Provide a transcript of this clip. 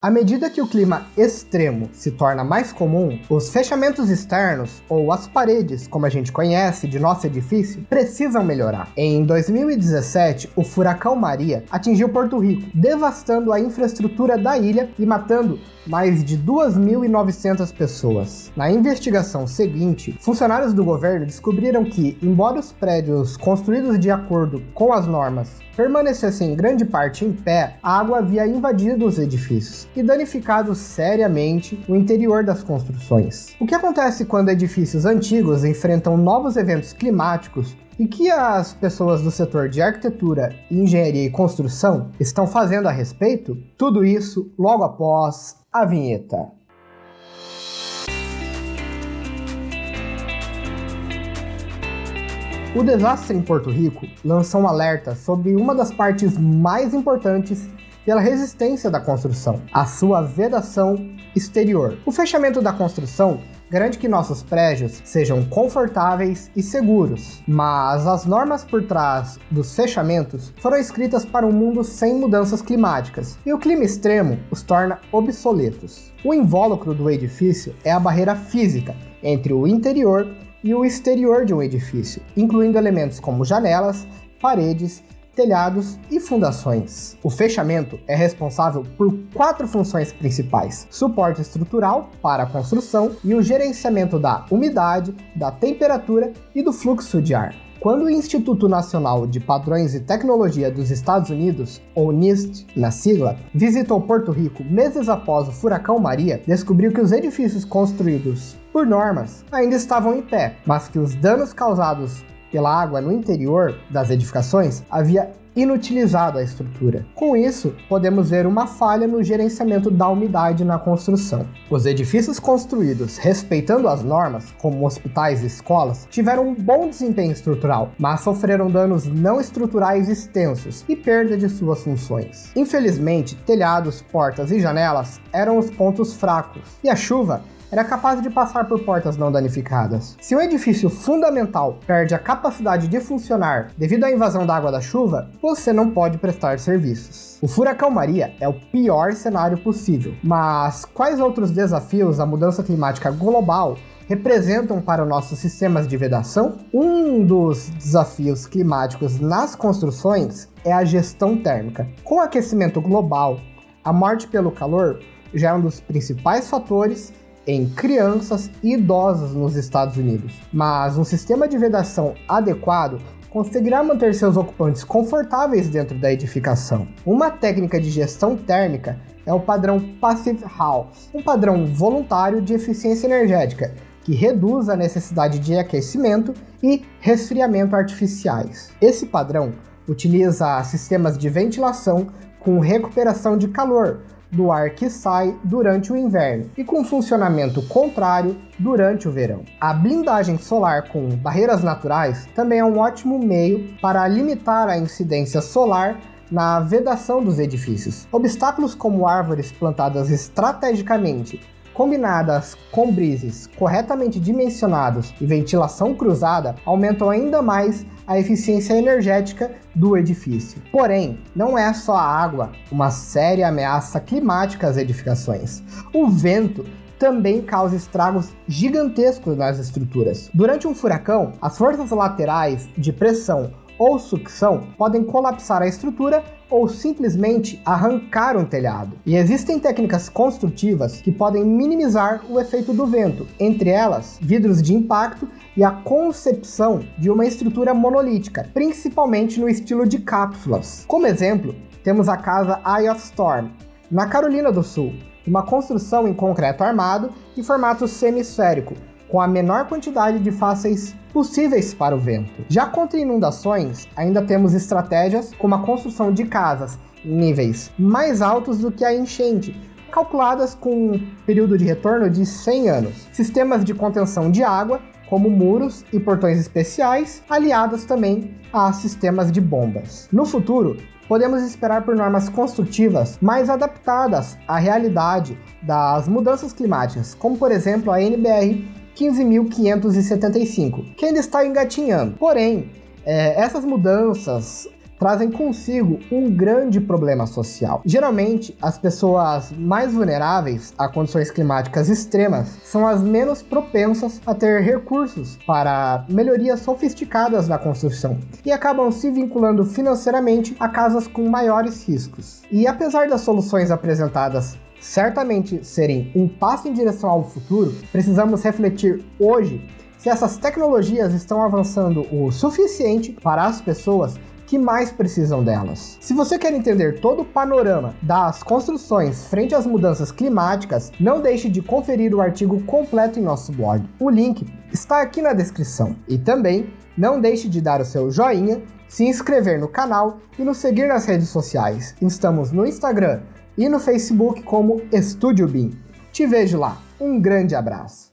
À medida que o clima extremo se torna mais comum, os fechamentos externos, ou as paredes, como a gente conhece, de nosso edifício, precisam melhorar. Em 2017, o furacão Maria atingiu Porto Rico, devastando a infraestrutura da ilha e matando mais de 2.900 pessoas. Na investigação seguinte, funcionários do governo descobriram que, embora os prédios construídos de acordo com as normas permanecessem em grande parte em pé, a água havia invadido os edifícios e danificado seriamente o interior das construções. O que acontece quando edifícios antigos enfrentam novos eventos climáticos e que as pessoas do setor de arquitetura, engenharia e construção estão fazendo a respeito? Tudo isso logo após a vinheta. O desastre em Porto Rico lançou um alerta sobre uma das partes mais importantes pela resistência da construção, a sua vedação exterior. O fechamento da construção garante que nossos prédios sejam confortáveis e seguros, mas as normas por trás dos fechamentos foram escritas para um mundo sem mudanças climáticas, e o clima extremo os torna obsoletos. O invólucro do edifício é a barreira física entre o interior e o exterior de um edifício, incluindo elementos como janelas, paredes, telhados e fundações. O fechamento é responsável por 4 funções principais: suporte estrutural para a construção e o gerenciamento da umidade, da temperatura e do fluxo de ar. Quando o Instituto Nacional de Padrões e Tecnologia dos Estados Unidos, ou NIST na sigla, visitou Porto Rico meses após o furacão Maria, descobriu que os edifícios construídos por normas ainda estavam em pé, mas que os danos causados pela água no interior das edificações havia inutilizado a estrutura. Com isso, podemos ver uma falha no gerenciamento da umidade na construção. Os edifícios construídos respeitando as normas, como hospitais e escolas, tiveram um bom desempenho estrutural, mas sofreram danos não estruturais extensos e perda de suas funções. Infelizmente, telhados, portas e janelas eram os pontos fracos, e a chuva era capaz de passar por portas não danificadas. Se um edifício fundamental perde a capacidade de funcionar devido à invasão da água da chuva, você não pode prestar serviços. O furacão Maria é o pior cenário possível, mas quais outros desafios a mudança climática global representam para nossos sistemas de vedação? Um dos desafios climáticos nas construções é a gestão térmica. Com o aquecimento global, a morte pelo calor já é um dos principais fatores em crianças e idosos nos Estados Unidos. Mas um sistema de vedação adequado conseguirá manter seus ocupantes confortáveis dentro da edificação. Uma técnica de gestão térmica é o padrão Passive House, um padrão voluntário de eficiência energética que reduz a necessidade de aquecimento e resfriamento artificiais. Esse padrão utiliza sistemas de ventilação com recuperação de calor do ar que sai durante o inverno e com funcionamento contrário durante o verão. A blindagem solar com barreiras naturais também é um ótimo meio para limitar a incidência solar na vedação dos edifícios. Obstáculos como árvores plantadas estrategicamente, combinadas com brises corretamente dimensionados e ventilação cruzada, aumentam ainda mais a eficiência energética do edifício. Porém, não é só a água uma séria ameaça climática às edificações. O vento também causa estragos gigantescos nas estruturas. Durante um furacão, as forças laterais de pressão ou sucção podem colapsar a estrutura ou simplesmente arrancar um telhado. E existem técnicas construtivas que podem minimizar o efeito do vento, entre elas vidros de impacto e a concepção de uma estrutura monolítica, principalmente no estilo de cápsulas. Como exemplo, temos a casa Eye of Storm, na Carolina do Sul, uma construção em concreto armado e formato semisférico, com a menor quantidade de fásceis possíveis para o vento. Já contra inundações, ainda temos estratégias como a construção de casas em níveis mais altos do que a enchente, calculadas com um período de retorno de 100 anos. Sistemas de contenção de água, como muros e portões especiais, aliados também a sistemas de bombas. No futuro, podemos esperar por normas construtivas mais adaptadas à realidade das mudanças climáticas, como por exemplo a NBR 15.575, que ainda está engatinhando. Porém, essas mudanças trazem consigo um grande problema social. Geralmente, as pessoas mais vulneráveis a condições climáticas extremas são as menos propensas a ter recursos para melhorias sofisticadas na construção e acabam se vinculando financeiramente a casas com maiores riscos. E apesar das soluções apresentadas certamente serem um passo em direção ao futuro, precisamos refletir hoje se essas tecnologias estão avançando o suficiente para as pessoas que mais precisam delas. Se você quer entender todo o panorama das construções frente às mudanças climáticas, não deixe de conferir o artigo completo em nosso blog. O link está aqui na descrição. E também não deixe de dar o seu joinha, se inscrever no canal e nos seguir nas redes sociais. Estamos no Instagram e no Facebook como Estúdio BIM. Te vejo lá. Um grande abraço.